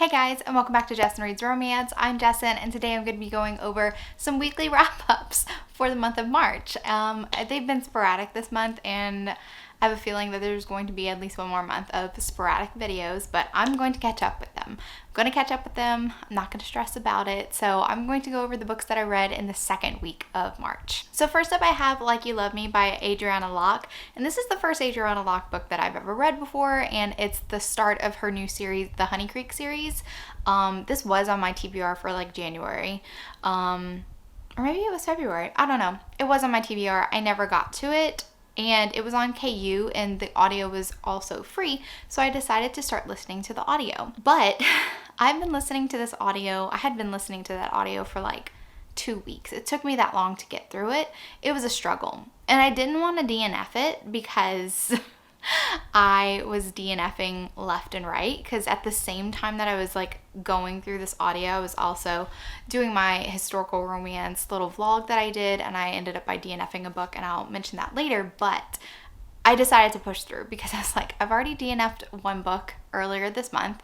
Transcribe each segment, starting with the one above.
Hey guys, and welcome back to Jessin Reads Romance. I'm Jessin, and today I'm going to be going over some weekly wrap-ups for the month of March. They've been sporadic this month, and I have a feeling that there's going to be at least one more month of sporadic videos, but I'm going to catch up with them. I'm not going to stress about it, so I'm going to go over the books that I read in the second week of March. So first up I have Like You Love Me by Adriana Locke, and this is the first Adriana Locke book that I've ever read before, and it's the start of her new series, the Honey Creek series. This was on my TBR for like January, or maybe it was February, I don't know. It was on my TBR, I never got to it, and it was on KU, and the audio was also free, so I decided to start listening to the audio. But I've been listening to this audio, I had been listening to that audio for like 2 weeks. It took me that long to get through it. It was a struggle, and I didn't want to DNF it because I was DNFing left and right, because at the same time that I was like going through this audio, I was also doing my historical romance little vlog that I did, and I ended up by DNFing a book, and I'll mention that later. But I decided to push through because I was like, I've already DNF'd one book earlier this month.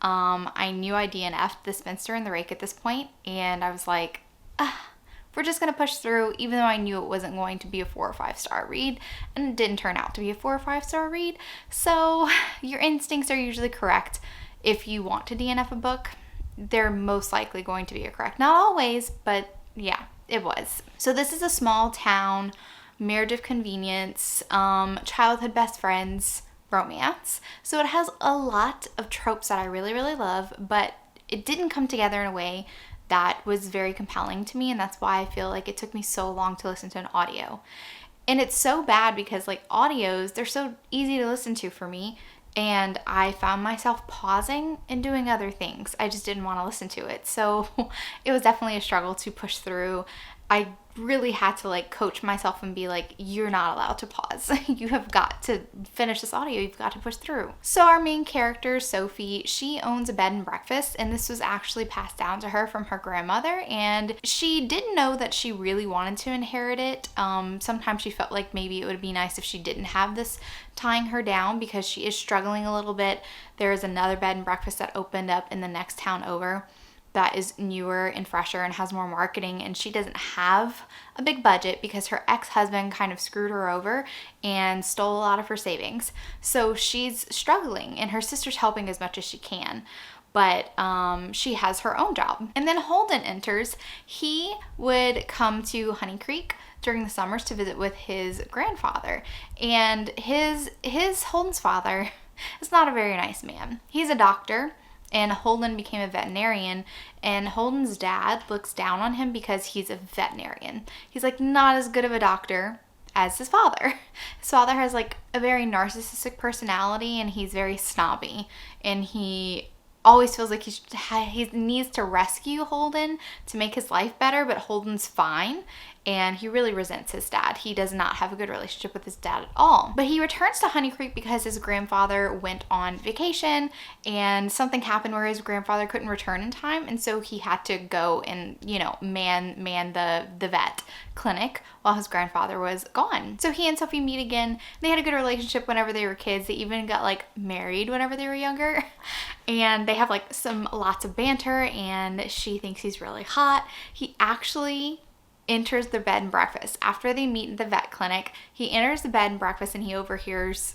I knew I DNF'd The Spinster and the Rake at this point, and I was like, we're just going to push through, even though I knew it wasn't going to be a 4 or 5 star read, and it didn't turn out to be a 4 or 5 star read. So your instincts are usually correct. If you want to DNF a book, they're most likely going to be correct. Not always, but yeah, it was. So this is a small town, marriage of convenience, childhood best friends romance. So it has a lot of tropes that I really, really love, but it didn't come together in a way that was very compelling to me, and that's why I feel like it took me so long to listen to an audio. And it's so bad because like audios, they're so easy to listen to for me, and I found myself pausing and doing other things. I just didn't want to listen to it. So it was definitely a struggle to push through. I really had to like coach myself and be like, you're not allowed to pause. You have got to finish this audio. You've got to push through. So our main character, Sophie, she owns a bed and breakfast, and this was actually passed down to her from her grandmother, and she didn't know that she really wanted to inherit it. Sometimes she felt like maybe it would be nice if she didn't have this tying her down, because she is struggling a little bit. There is another bed and breakfast that opened up in the next town over that is newer and fresher and has more marketing, and she doesn't have a big budget because her ex-husband kind of screwed her over and stole a lot of her savings. So she's struggling, and her sister's helping as much as she can, but she has her own job. And then Holden enters. He would come to Honey Creek during the summers to visit with his grandfather, and Holden's father is not a very nice man. He's a doctor, and Holden became a veterinarian, and Holden's dad looks down on him because he's a veterinarian. He's like not as good of a doctor as his father. His father has like a very narcissistic personality, and he's very snobby, and he always feels like he needs to rescue Holden to make his life better, but Holden's fine, and he really resents his dad. He does not have a good relationship with his dad at all. But he returns to Honey Creek because his grandfather went on vacation, and something happened where his grandfather couldn't return in time, and so he had to go and, you know, man the vet clinic while his grandfather was gone. So he and Sophie meet again. They had a good relationship whenever they were kids. They even got like married whenever they were younger, and they have like lots of banter, and she thinks he's really hot. He actually enters the bed and breakfast. After they meet in the vet clinic, he enters the bed and breakfast, and he overhears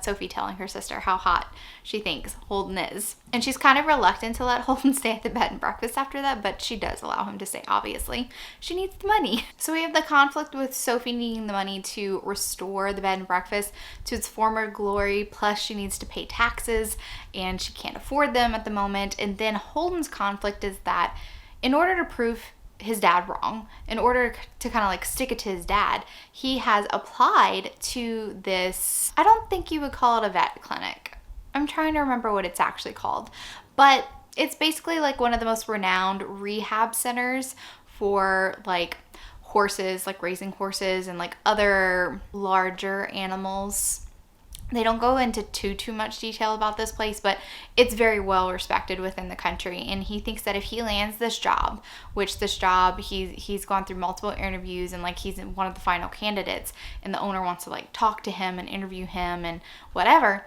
Sophie telling her sister how hot she thinks Holden is. And she's kind of reluctant to let Holden stay at the bed and breakfast after that, but she does allow him to stay, obviously. She needs the money. So we have the conflict with Sophie needing the money to restore the bed and breakfast to its former glory, plus she needs to pay taxes, and she can't afford them at the moment. And then Holden's conflict is that in order to prove his dad wrong, in order to kind of like stick it to his dad, he has applied to this, I don't think you would call it a vet clinic. I'm trying to remember what it's actually called, but it's basically like one of the most renowned rehab centers for like horses, like raising horses and like other larger animals. They don't go into too much detail about this place, but it's very well respected within the country. And he thinks that if he lands this job, which this job, he's gone through multiple interviews, and like he's one of the final candidates, and the owner wants to like talk to him and interview him and whatever,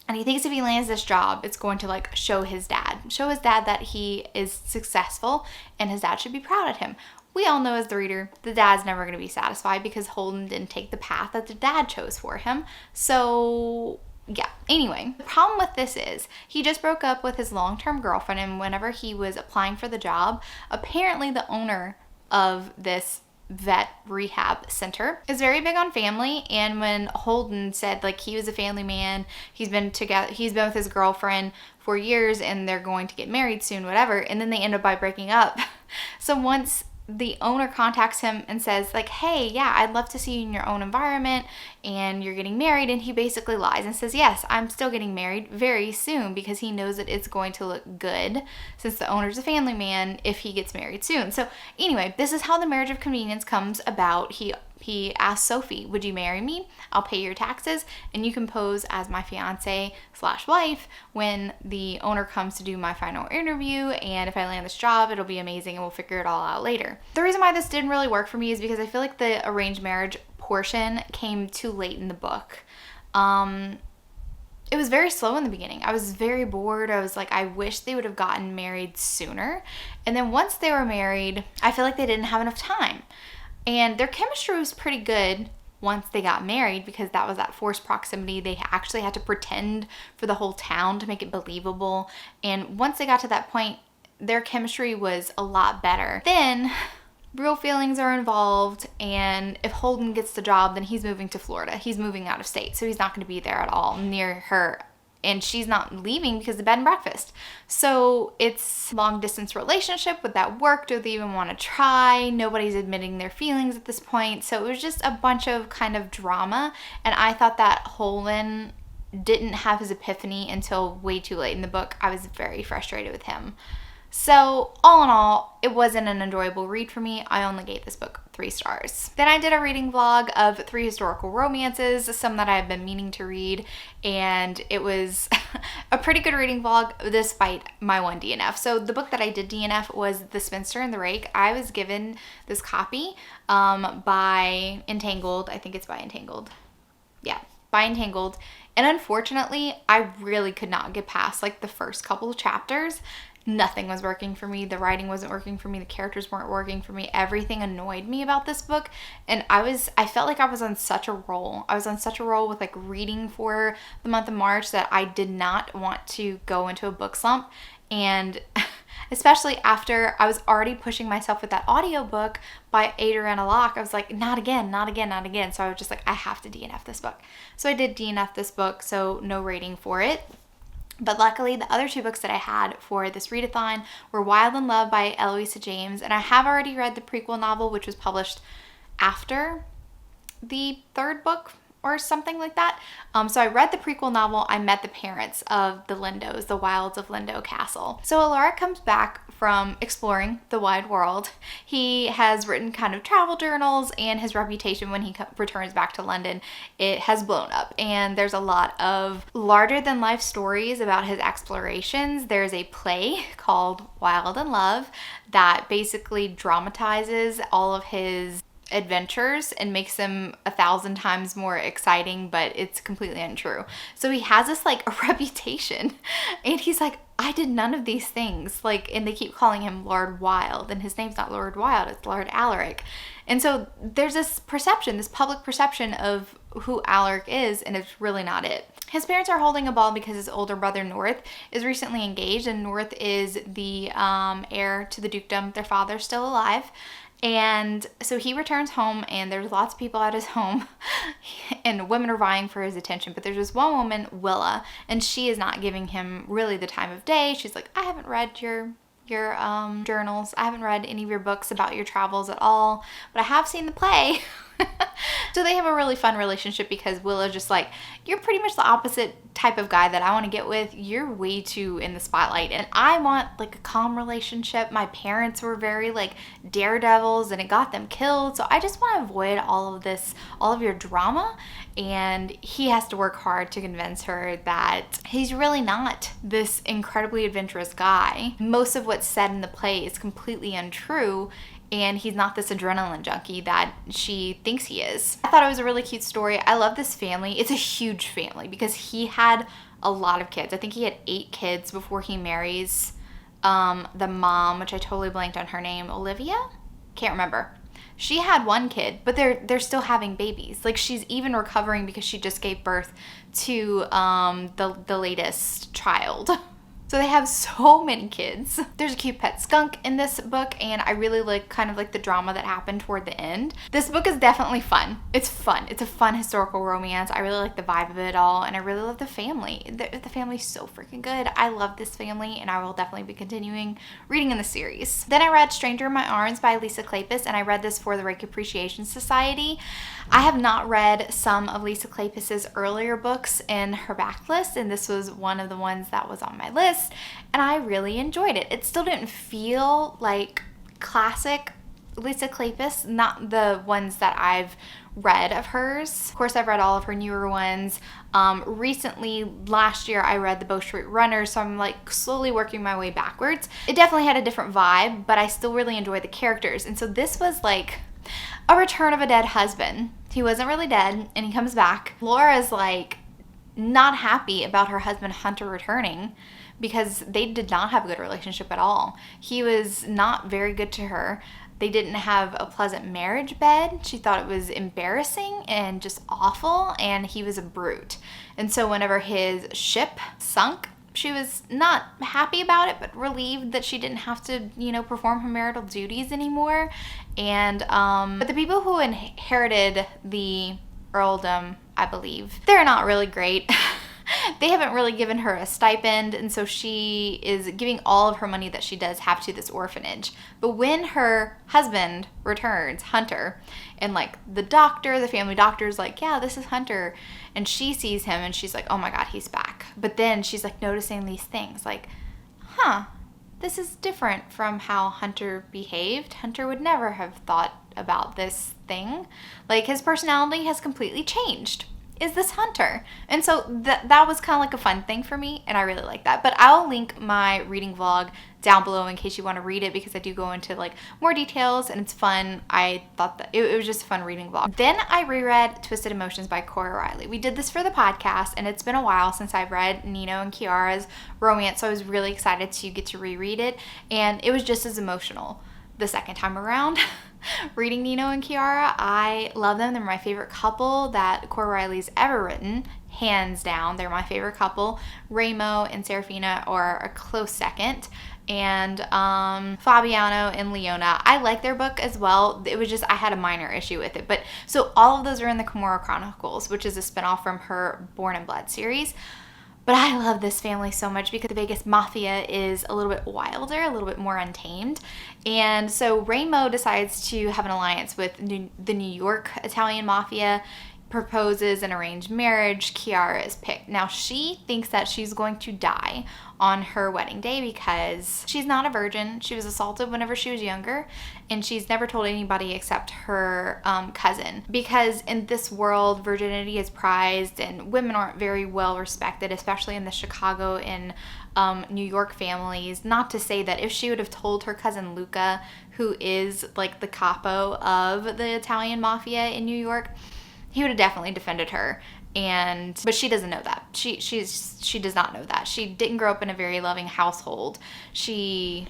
And he thinks if he lands this job, it's going to like show his dad that he is successful and his dad should be proud of him. We all know as the reader, the dad's never going to be satisfied because Holden didn't take the path that the dad chose for him. So yeah, anyway, the problem with this is he just broke up with his long-term girlfriend, and whenever he was applying for the job, apparently the owner of this vet rehab center is very big on family. And when Holden said like he was a family man, he's been with his girlfriend for years and they're going to get married soon, whatever, and then they end up by breaking up. So once the owner contacts him and says like, hey, yeah, I'd love to see you in your own environment and you're getting married, and he basically lies and says, yes, I'm still getting married very soon, because he knows that it's going to look good since the owner's a family man if he gets married soon. So anyway, this is how the marriage of convenience comes about. He asked Sophie, would you marry me? I'll pay your taxes and you can pose as my fiance/wife when the owner comes to do my final interview, and if I land this job, it'll be amazing and we'll figure it all out later. The reason why this didn't really work for me is because I feel like the arranged marriage portion came too late in the book. It was very slow in the beginning. I was very bored. I was like, I wish they would have gotten married sooner. And then once they were married, I feel like they didn't have enough time. And their chemistry was pretty good once they got married, because that was that forced proximity. They actually had to pretend for the whole town to make it believable. And once they got to that point, their chemistry was a lot better. Then real feelings are involved, and if Holden gets the job, then he's moving to Florida. He's moving out of state, so he's not going to be there at all near her. And she's not leaving because of bed and breakfast. So it's long distance relationship. Would that work? Do they even want to try? Nobody's admitting their feelings at this point. So it was just a bunch of kind of drama. And I thought that Holden didn't have his epiphany until way too late in the book. I was very frustrated with him. So all in all, it wasn't an enjoyable read for me. I only gave this book 3 stars. Then I did a reading vlog of 3 historical romances, some that I have been meaning to read, and it was a pretty good reading vlog despite my 1 DNF. So the book that I did DNF was The Spinster and the Rake. I was given this copy by Entangled. I think it's by Entangled. Yeah, by Entangled. And unfortunately, I really could not get past like the first couple of chapters. Nothing was working for me. The writing wasn't working for me. The characters weren't working for me. Everything annoyed me about this book. And I felt like I was on such a roll. I was on such a roll with like reading for the month of March that I did not want to go into a book slump. And especially after I was already pushing myself with that audiobook by Adriana Locke, I was like, not again, not again, not again. So I was just like, I have to DNF this book. So I did DNF this book, so no rating for it. But luckily, the other 2 books that I had for this readathon were Wild in Love by Eloisa James, and I have already read the prequel novel, which was published after the 3rd book or something like that. So I read the prequel novel. I met the parents of the Lindos, the Wilds of Lindo Castle. So Alaric comes back from exploring the wide world. He has written kind of travel journals, and his reputation when he returns back to London, it has blown up. And there's a lot of larger than life stories about his explorations. There's a play called Wild in Love that basically dramatizes all of his adventures and makes them 1,000 times more exciting, but it's completely untrue. So he has this like a reputation, and he's like, I did none of these things, like, and they keep calling him Lord Wilde, and his name's not Lord Wilde, it's Lord Alaric. And so there's this perception, this public perception of who Alaric is, and it's really not it. His parents are holding a ball because his older brother North is recently engaged, and North is the heir to the dukedom. Their father's still alive. And so he returns home, and there's lots of people at his home and women are vying for his attention. But there's this one woman, Willa, and she is not giving him really the time of day. She's like, I haven't read your journals. I haven't read any of your books about your travels at all, but I have seen the play. So they have a really fun relationship because Willow's just like, you're pretty much the opposite type of guy that I want to get with. You're way too in the spotlight, and I want like a calm relationship. My parents were very like daredevils, and it got them killed. So I just want to avoid all of this, all of your drama. And he has to work hard to convince her that he's really not this incredibly adventurous guy. Most of what's said in the play is completely untrue, and he's not this adrenaline junkie that she thinks he is. I thought it was a really cute story. I love this family. It's a huge family because he had a lot of kids. I think he had 8 kids before he marries the mom, which I totally blanked on her name, Olivia? Can't remember. She had 1 kid, but they're still having babies. Like, she's even recovering because she just gave birth to the latest child. So they have so many kids. There's a cute pet skunk in this book, and I really like kind of like the drama that happened toward the end. This book is definitely fun. It's fun. It's a fun historical romance. I really like the vibe of it all, and I really love the family. The family's so freaking good. I love this family, and I will definitely be continuing reading in the series. Then I read Stranger in My Arms by Lisa Kleypas, and I read this for the Reiki Appreciation Society. I have not read some of Lisa Kleypas's earlier books in her backlist, and this was one of the ones that was on my list, and I really enjoyed it. It still didn't feel like classic Lisa Kleypas, not the ones that I've read of hers. Of course, I've read all of her newer ones. Recently, last year, I read The Bow Street Runners, so I'm like slowly working my way backwards. It definitely had a different vibe, but I still really enjoyed the characters, and so this was like a return of a dead husband. He wasn't really dead, and he comes back. Laura's like not happy about her husband Hunter returning because they did not have a good relationship at all. He was not very good to her. They didn't have a pleasant marriage bed. She thought it was embarrassing and just awful, and he was a brute. And so whenever his ship sunk, she was not happy about it, but relieved that she didn't have to, perform her marital duties anymore. And but the people who inherited the earldom, I believe, they're not really great. They haven't really given her a stipend, and so she is giving all of her money that she does have to this orphanage. But when her husband returns, Hunter, and like the family doctor's like, yeah, this is Hunter, and she sees him and she's like, oh my God, he's back. But then she's like noticing these things like, this is different from how Hunter behaved. Hunter would never have thought about this thing. Like, his personality has completely changed. Is this Hunter? And so that was kind of like a fun thing for me, and I really like that. But I'll link my reading vlog down below in case you want to read it, because I do go into like more details and it's fun. I thought that it was just a fun reading vlog. Then I reread Twisted Emotions by Cora Riley. We did this for the podcast, and it's been a while since I've read Nino and Kiara's romance, so I was really excited to get to reread it, and it was just as emotional the second time around. Reading Nino and Kiara, I love them. They're my favorite couple that Cora Riley's ever written, hands down. They're my favorite couple. Ramo and Serafina are a close second, and Fabiano and Leona. I like their book as well. It was just I had a minor issue with it. But so all of those are in the Kimura Chronicles, which is a spinoff from her Born in Blood series. But I love this family so much because the Vegas Mafia is a little bit wilder, a little bit more untamed. And so Ramo decides to have an alliance with the New York Italian Mafia, proposes an arranged marriage. Kiara is picked. Now, she thinks that she's going to die on her wedding day because she's not a virgin. She was assaulted whenever she was younger, and she's never told anybody except her cousin. Because in this world, virginity is prized, and women aren't very well respected, especially in the Chicago and New York families. Not to say that if she would have told her cousin Luca, who is like the capo of the Italian Mafia in New York, he would have definitely defended her. But she doesn't know that. She does not know that. She didn't grow up in a very loving household. She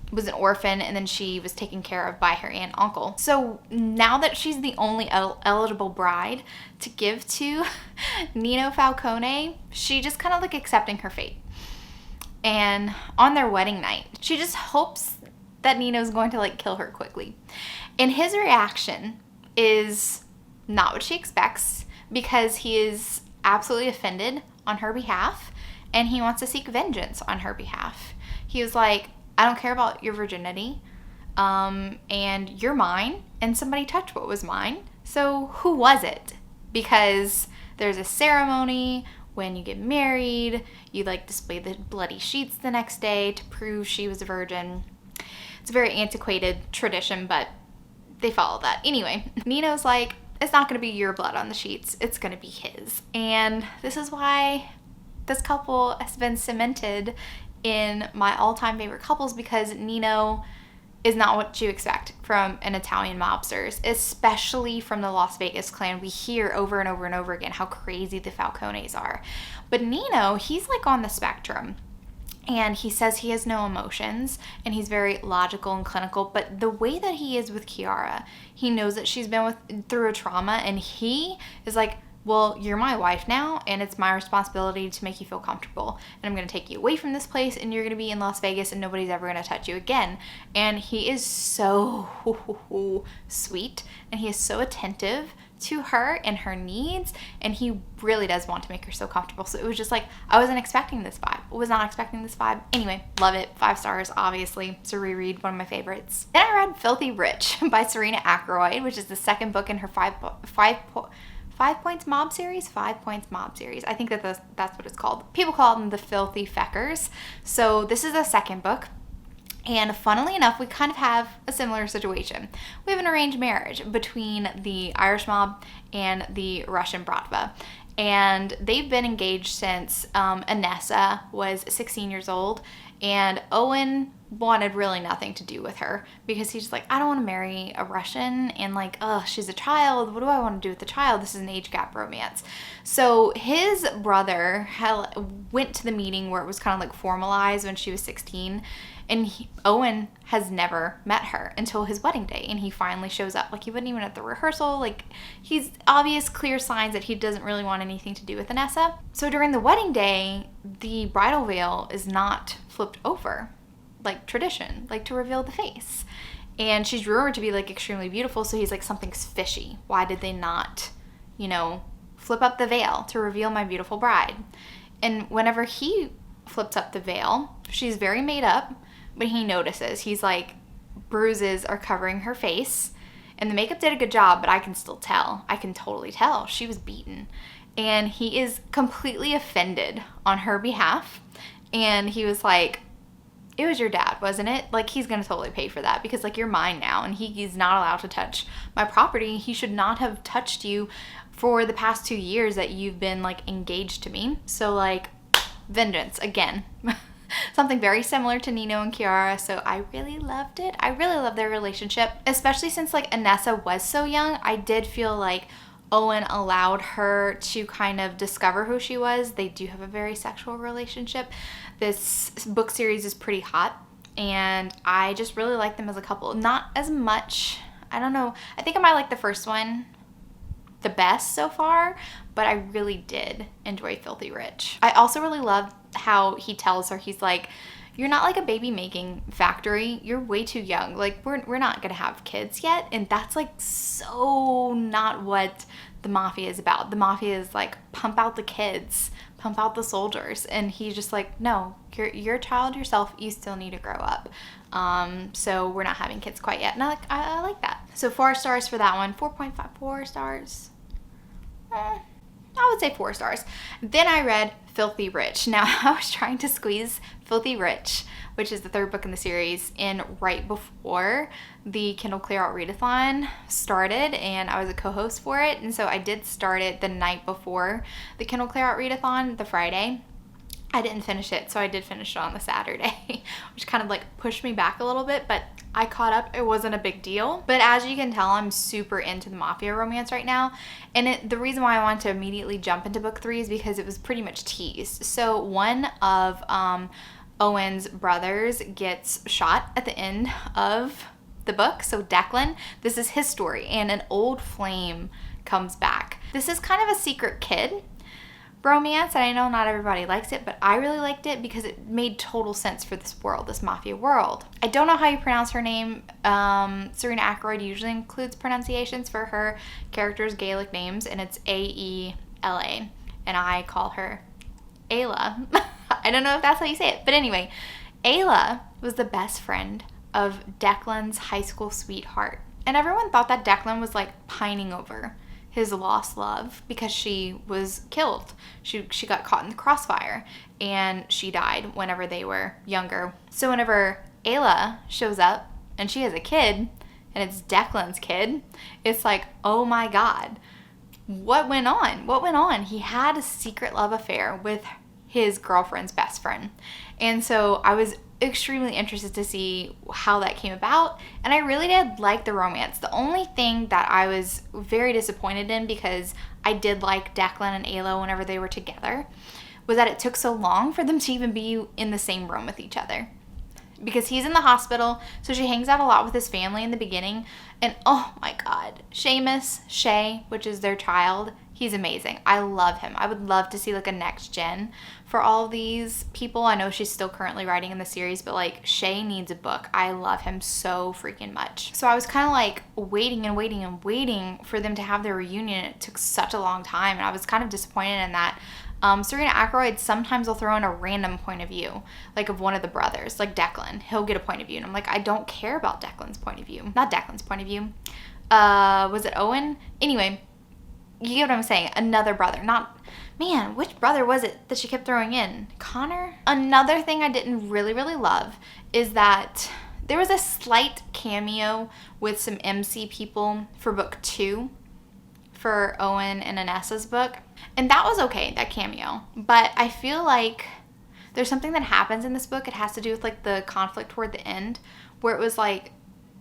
was an orphan, and then she was taken care of by her aunt and uncle. So now that she's the only eligible bride to give to Nino Falcone, she just kind of like accepting her fate. And on their wedding night, she just hopes that Nino's going to like kill her quickly. And his reaction is not what she expects, because he is absolutely offended on her behalf, and he wants to seek vengeance on her behalf. He was like, I don't care about your virginity, and you're mine, and somebody touched what was mine, so who was it? Because there's a ceremony when you get married, you like display the bloody sheets the next day to prove she was a virgin. It's a very antiquated tradition, but they follow that. Anyway, Nino's like, it's not going to be your blood on the sheets. It's going to be his. And this is why this couple has been cemented in my all-time favorite couples, because Nino is not what you expect from an Italian mobsters, especially from the Las Vegas clan. We hear over and over and over again how crazy the Falcones are. But Nino, he's like on the spectrum. And he says he has no emotions, and he's very logical and clinical. But the way that he is with Chiara, he knows that she's been through a trauma, and he is like, well, you're my wife now, and it's my responsibility to make you feel comfortable. And I'm going to take you away from this place, and you're going to be in Las Vegas, and nobody's ever going to touch you again. And he is so sweet, and he is so attentive to her and her needs, and he really does want to make her so comfortable. So it was just like, I wasn't expecting this vibe. I was not expecting this vibe. Anyway, love it. 5 stars, obviously. It's a reread, one of my favorites. Then I read Filthy Rich by Serena Ackroyd, which is the second book in her 5 Points Mob series? 5 Points Mob series. I think that's what it's called. People call them the Filthy Feckers. So this is the second book. And funnily enough, we kind of have a similar situation. We have an arranged marriage between the Irish mob and the Russian Bratva. And they've been engaged since Anessa was 16 years old. And Owen wanted really nothing to do with her because he's just like, I don't want to marry a Russian, and like, oh, she's a child. What do I want to do with the child? This is an age gap romance. So his brother went to the meeting where it was kind of like formalized when she was 16, and Owen has never met her until his wedding day, and he finally shows up. Like, he wasn't even at the rehearsal. Like, he's obvious, clear signs that he doesn't really want anything to do with Anessa. So during the wedding day, the bridal veil is not flipped over like tradition, like to reveal the face. And she's rumored to be like extremely beautiful, so he's like, something's fishy. Why did they not, flip up the veil to reveal my beautiful bride? And whenever he flips up the veil, she's very made up, but he notices. He's like, bruises are covering her face, and the makeup did a good job, but I can still tell. I can totally tell she was beaten. And he is completely offended on her behalf. And he was like, it was your dad, wasn't it? Like, he's going to totally pay for that because, like, you're mine now, and he's not allowed to touch my property. He should not have touched you for the past 2 years that you've been, like, engaged to me. So, like, vengeance again. Something very similar to Nino and Chiara, so I really loved it. I really love their relationship, especially since, like, Anessa was so young. I did feel like Owen allowed her to kind of discover who she was. They do have a very sexual relationship. This book series is pretty hot, and I just really like them as a couple. Not as much, I don't know, I think I might like the first one the best so far, but I really did enjoy Filthy Rich. I also really love how he tells her, he's like, you're not like a baby making factory. You're way too young. Like, we're not gonna have kids yet. And that's like so not what the Mafia is about. The Mafia is like, pump out the kids, pump out the soldiers. And he's just like, no, you're a child yourself. You still need to grow up. So we're not having kids quite yet. And I like that. So 4 stars for that one. 4.54 stars. I would say 4 stars. Then I read Filthy Rich. Now, I was trying to squeeze Filthy Rich, which is the 3rd book in the series, in right before the Kindle Clear Out Readathon started, and I was a co-host for it, and so I did start it the night before the Kindle Clear Out Readathon, the Friday. I didn't finish it, so I did finish it on the Saturday, which kind of like pushed me back a little bit, but I caught up. It wasn't a big deal. But as you can tell, I'm super into the Mafia romance right now. And the reason why I wanted to immediately jump into book 3 is because it was pretty much teased. So one of Owen's brothers gets shot at the end of the book. So Declan, this is his story, and an old flame comes back. This is kind of a secret kid romance, and I know not everybody likes it, but I really liked it because it made total sense for this world, this Mafia world. I don't know how you pronounce her name. Serena Ackroyd usually includes pronunciations for her characters' Gaelic names, and it's A-E-L-A, and I call her Ayla. I don't know if that's how you say it, but anyway, Ayla was the best friend of Declan's high school sweetheart, and everyone thought that Declan was like pining over his lost love because she was killed. She got caught in the crossfire, and she died whenever they were younger. So whenever Ayla shows up and she has a kid, and it's Declan's kid, it's like, oh my God, what went on? What went on? He had a secret love affair with his girlfriend's best friend. And so extremely interested to see how that came about, and I really did like the romance. The only thing that I was very disappointed in, because I did like Declan and Alo whenever they were together, was that it took so long for them to even be in the same room with each other. Because he's in the hospital, so she hangs out a lot with his family in the beginning. And oh my God, Shay, which is their child, he's amazing. I love him. I would love to see like a next gen for all these people. I know she's still currently writing in the series, but like Shay needs a book. I love him so freaking much. So I was kind of like waiting for them to have their reunion. It took such a long time, and I was kind of disappointed in that. Serena Ackroyd sometimes will throw in a random point of view, like of one of the brothers, like Declan. He'll get a point of view, and I'm like, I don't care about Declan's point of view. Not Declan's point of view. Was it Owen? Anyway, you get what I'm saying. Another brother. Which brother was it that she kept throwing in? Connor? Another thing I didn't really love is that there was a slight cameo with some MC people for book 2 for Owen and Anessa's book. And that was okay, that cameo. But I feel like there's something that happens in this book. It has to do with like the conflict toward the end, where it was like,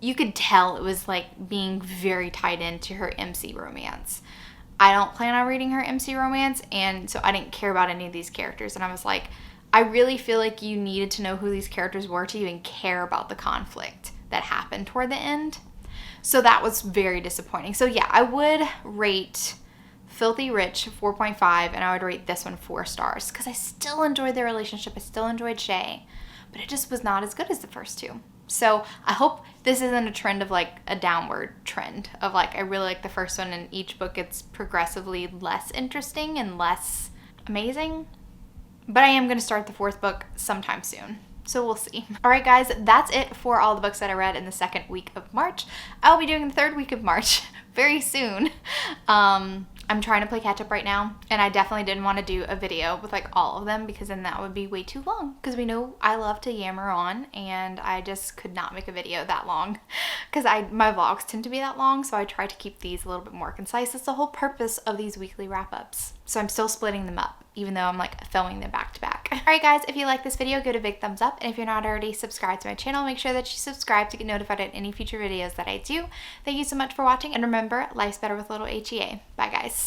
you could tell it was like being very tied into her MC romance. I don't plan on reading her MC romance, and so I didn't care about any of these characters. And I was like, I really feel like you needed to know who these characters were to even care about the conflict that happened toward the end. So that was very disappointing. So yeah, I would rate Filthy Rich 4.5, and I would rate this one 4 stars, because I still enjoyed their relationship. I still enjoyed Shay, but it just was not as good as the first 2. So I hope this isn't a trend of like a downward trend of like, I really like the first one, and each book gets progressively less interesting and less amazing. But I am going to start the 4th book sometime soon. So we'll see. All right, guys, that's it for all the books that I read in the 2nd week of March. I'll be doing the 3rd week of March very soon. I'm trying to play catch up right now, and I definitely didn't want to do a video with like all of them, because then that would be way too long, because we know I love to yammer on, and I just could not make a video that long, because my vlogs tend to be that long, so I try to keep these a little bit more concise. That's the whole purpose of these weekly wrap-ups. So I'm still splitting them up, even though I'm like filming them back to back. All right, guys, if you like this video, give it a big thumbs up, and if you're not already subscribed to my channel, make sure that you subscribe to get notified at any future videos that I do. Thank you so much for watching, and remember, life's better with a little HEA. Bye, guys.